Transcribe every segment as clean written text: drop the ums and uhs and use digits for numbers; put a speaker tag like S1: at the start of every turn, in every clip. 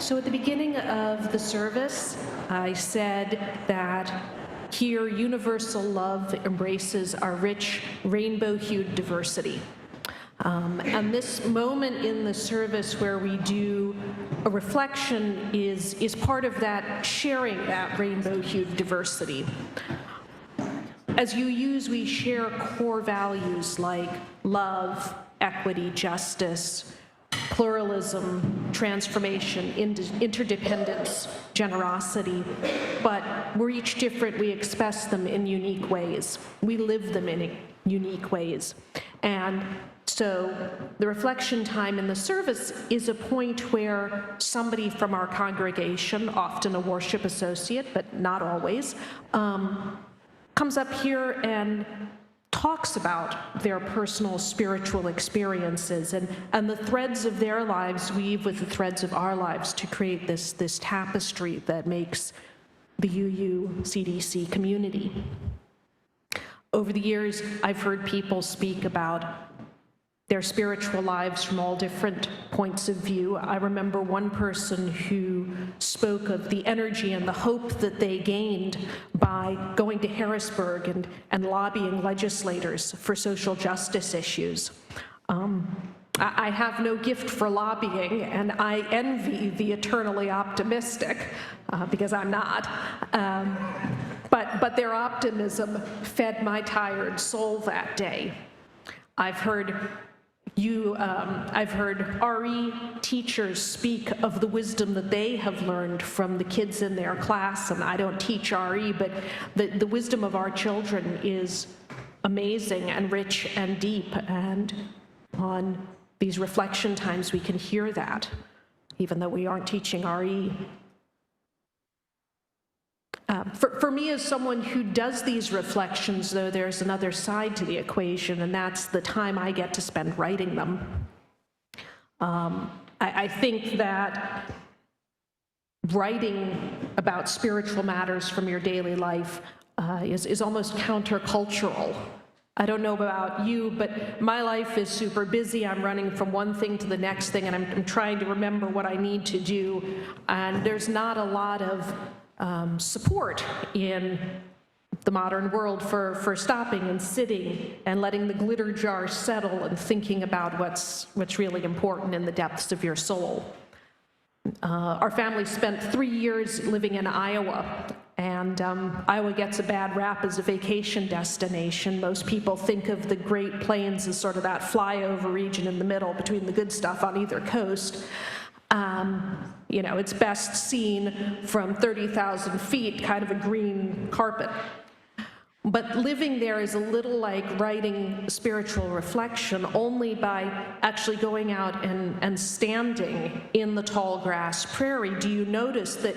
S1: So at the beginning of the service, I said that here universal love embraces our rich rainbow-hued diversity. And this moment in the service where we do a reflection is part of that sharing that rainbow-hued diversity. As we share core values like love, equity, justice, pluralism, transformation, interdependence, generosity, but we're each different. We express them in unique ways. We live them in unique ways. And so the reflection time in the service is a point where somebody from our congregation, often a worship associate, but not always, comes up here and talks about their personal spiritual experiences, and the threads of their lives weave with the threads of our lives to create this tapestry that makes the UU-CDC community. Over the years, I've heard people speak about their spiritual lives from all different points of view. I remember one person who spoke of the energy and the hope that they gained by going to Harrisburg and lobbying legislators for social justice issues. I have no gift for lobbying, and I envy the eternally optimistic, because I'm not. But their optimism fed my tired soul that day. I've heard RE teachers speak of the wisdom that they have learned from the kids in their class, and I don't teach RE, but the wisdom of our children is amazing and rich and deep, and on these reflection times we can hear that, even though we aren't teaching RE. For me, as someone who does these reflections, though, there's another side to the equation, and that's the time I get to spend writing them. I think that writing about spiritual matters from your daily life is almost countercultural. I don't know about you, but my life is super busy. I'm running from one thing to the next thing, and I'm trying to remember what I need to do, and there's not a lot of support in the modern world for stopping and sitting and letting the glitter jar settle and thinking about what's really important in the depths of your soul. Our family spent 3 years living in Iowa, and Iowa gets a bad rap as a vacation destination. Most people think of the Great Plains as sort of that flyover region in the middle between the good stuff on either coast. It's best seen from 30,000 feet, kind of a green carpet. But living there is a little like writing spiritual reflection. Only by actually going out and standing in the tall grass prairie do you notice that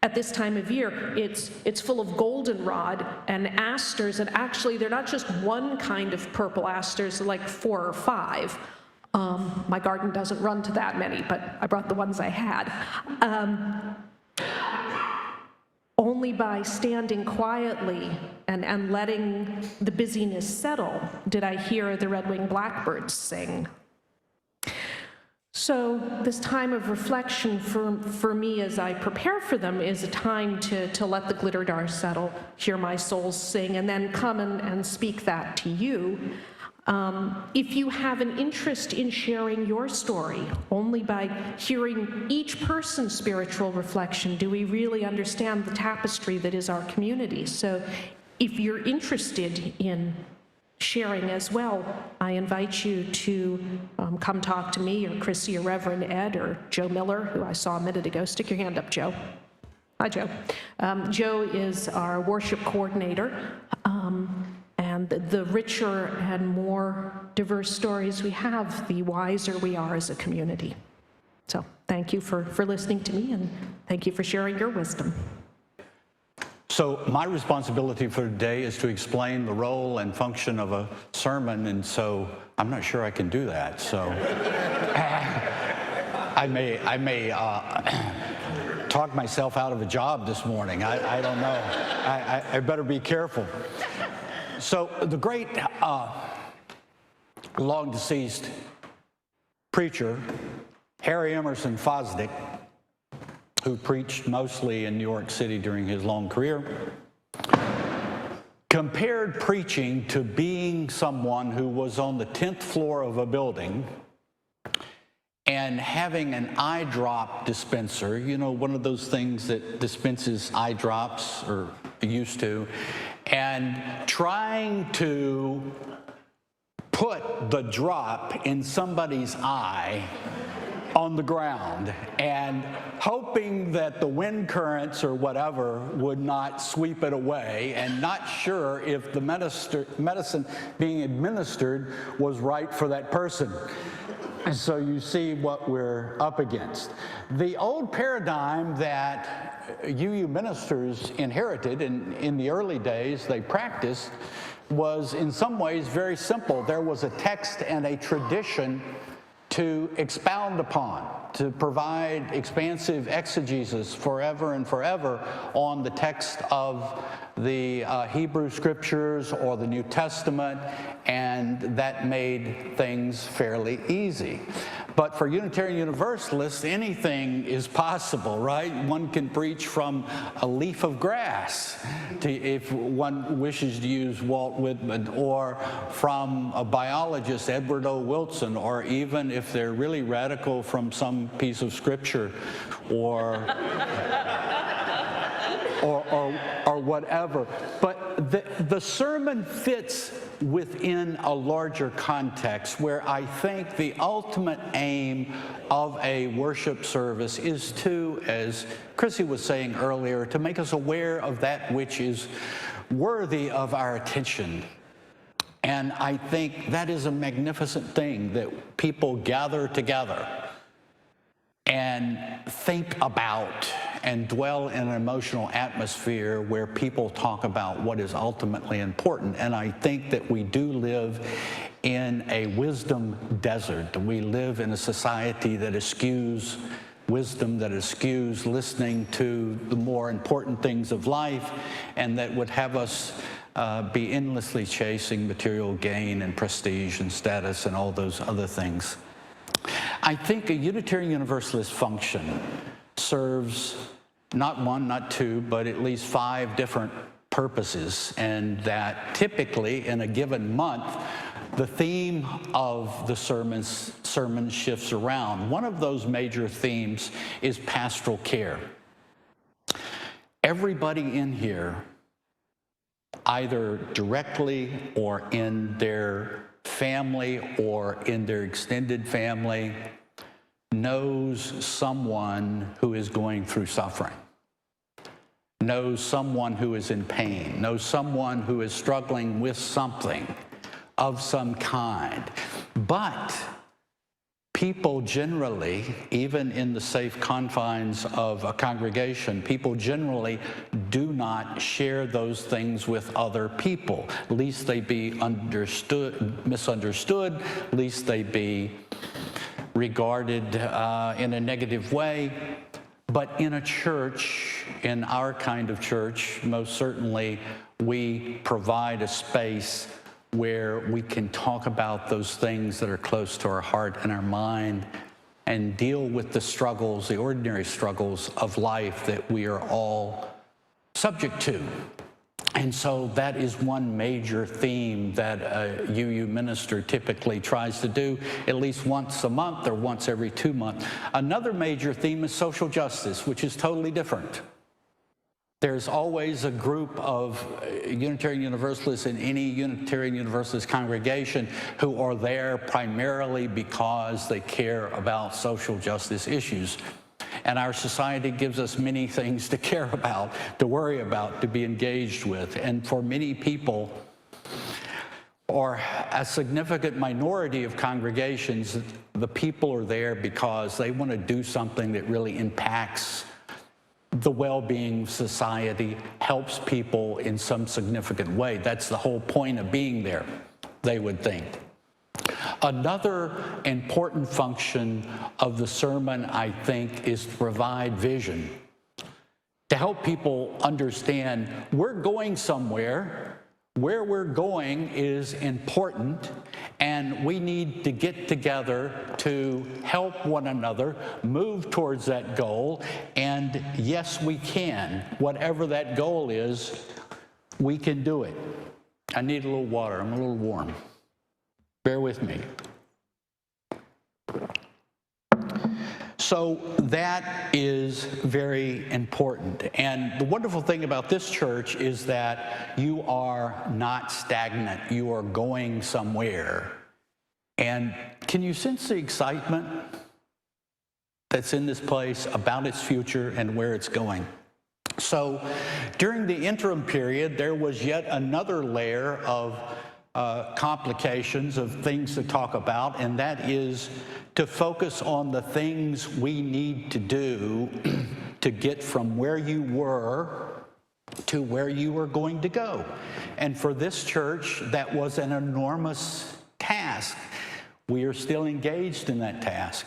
S1: at this time of year, it's full of goldenrod and asters, and actually they're not just one kind of purple asters, they're like 4 or 5. My garden doesn't run to that many, but I brought the ones I had. Only by standing quietly and letting the busyness settle did I hear the red-winged blackbirds sing. So this time of reflection for me as I prepare for them is a time to let the glitter jar settle, hear my soul sing, and then come and speak that to you. If you have an interest in sharing your story, only by hearing each person's spiritual reflection do we really understand the tapestry that is our community. So if you're interested in sharing as well, I invite you to come talk to me or Chrissy or Reverend Ed or Joe Miller, who I saw a minute ago. Stick your hand up, Joe. Hi, Joe. Joe is our worship coordinator. And the richer and more diverse stories we have, the wiser we are as a community. So thank you for listening to me, and thank you for sharing your wisdom.
S2: So my responsibility for today is to explain the role and function of a sermon, and so I'm not sure I can do that. So I may talk myself out of a job this morning. I don't know. I better be careful. So the great long-deceased preacher, Harry Emerson Fosdick, who preached mostly in New York City during his long career, compared preaching to being someone who was on the 10th floor of a building and having an eye drop dispenser, you know, one of those things that dispenses eye drops, or used to, and trying to put the drop in somebody's eye on the ground and hoping that the wind currents or whatever would not sweep it away, and not sure if the medicine being administered was right for that person. And so you see what we're up against. The old paradigm that UU ministers inherited in the early days they practiced was in some ways very simple. There was a text and a tradition to expound upon, to provide expansive exegesis forever and forever on the text of the Hebrew Scriptures or the New Testament, and that made things fairly easy. But for Unitarian Universalists, anything is possible, right? One can preach from a leaf of grass, if one wishes to use Walt Whitman, or from a biologist, Edward O. Wilson, or even if they're really radical, from some piece of Scripture, or whatever. But the sermon fits within a larger context where I think the ultimate aim of a worship service is to, as Chrissy was saying earlier, to make us aware of that which is worthy of our attention. And I think that is a magnificent thing, that people gather together and think about and dwell in an emotional atmosphere where people talk about what is ultimately important. And I think that we do live in a wisdom desert. We live in a society that eschews wisdom, that eschews listening to the more important things of life, and that would have us be endlessly chasing material gain and prestige and status and all those other things. I think a Unitarian Universalist function serves not one, not two, but at least 5 different purposes, and that typically in a given month, the theme of the sermon shifts around. One of those major themes is pastoral care. Everybody in here, either directly or in their family or in their extended family, knows someone who is going through suffering, knows someone who is in pain, knows someone who is struggling with something of some kind. But people generally, even in the safe confines of a congregation, people generally do not share those things with other people, lest they be misunderstood, lest they be regarded in a negative way. But in a church, in our kind of church, most certainly we provide a space where we can talk about those things that are close to our heart and our mind, and deal with the struggles, the ordinary struggles of life that we are all subject to. And so that is one major theme that a UU minister typically tries to do at least once a month or once every 2 months. Another major theme is social justice, which is totally different. There's always a group of Unitarian Universalists in any Unitarian Universalist congregation who are there primarily because they care about social justice issues. And our society gives us many things to care about, to worry about, to be engaged with. And for many people, or a significant minority of congregations, the people are there because they want to do something that really impacts the well-being of society, helps people in some significant way. That's the whole point of being there, they would think. Another important function of the sermon, I think, is to provide vision, to help people understand we're going somewhere, where we're going is important, and we need to get together to help one another move towards that goal. And yes, we can. Whatever that goal is, we can do it. I need a little water. I'm a little warm. Bear with me. So that is very important. And the wonderful thing about this church is that you are not stagnant. You are going somewhere. And can you sense the excitement that's in this place about its future and where it's going? So during the interim period, there was yet another layer of complications, of things to talk about, and that is to focus on the things we need to do to get from where you were to where you are going to go. And for this church, that was an enormous task. We are still engaged in that task.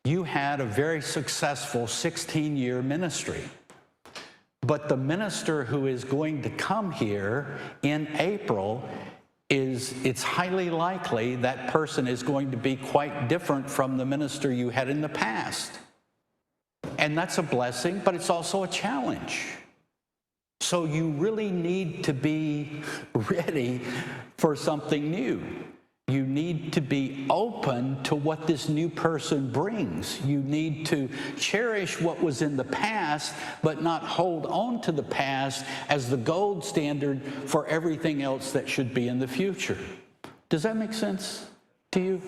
S2: You had a very successful 16-year ministry. But the minister who is going to come here in April, it's highly likely that person is going to be quite different from the minister you had in the past. And that's a blessing, but it's also a challenge. So you really need to be ready for something new. You need to be open to what this new person brings. You need to cherish what was in the past, but not hold on to the past as the gold standard for everything else that should be in the future. Does that make sense to you?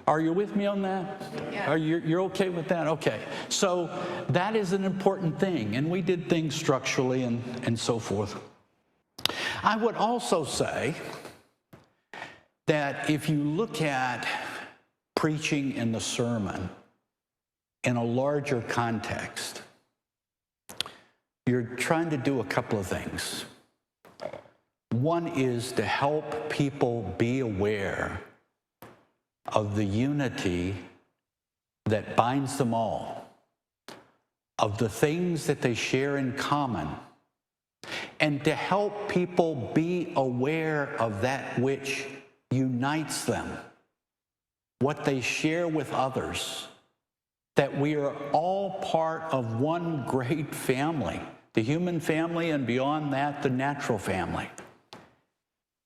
S2: Are you with me on that? Yeah. You're okay with that? Okay. So that is an important thing, and we did things structurally and so forth. I would also say that if you look at preaching in the sermon in a larger context, you're trying to do a couple of things. One is to help people be aware of the unity that binds them all, of the things that they share in common, and to help people be aware of that which unites them, what they share with others, that we are all part of one great family, the human family, and beyond that, the natural family.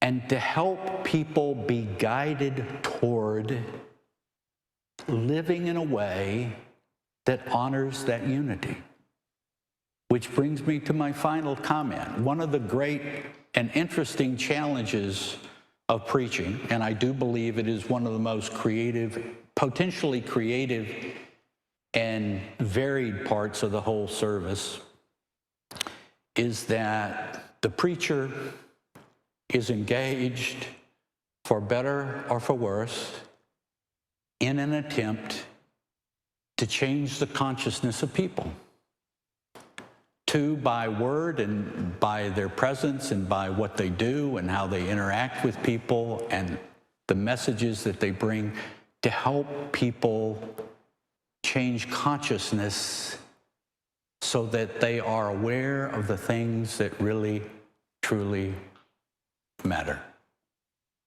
S2: And to help people be guided toward living in a way that honors that unity. Which brings me to my final comment. One of the great and interesting challenges of preaching, and I do believe it is one of the most creative, potentially creative and varied parts of the whole service, is that the preacher is engaged, for better or for worse, in an attempt to change the consciousness of people. Two, by word and by their presence and by what they do and how they interact with people and the messages that they bring, to help people change consciousness so that they are aware of the things that really, truly matter.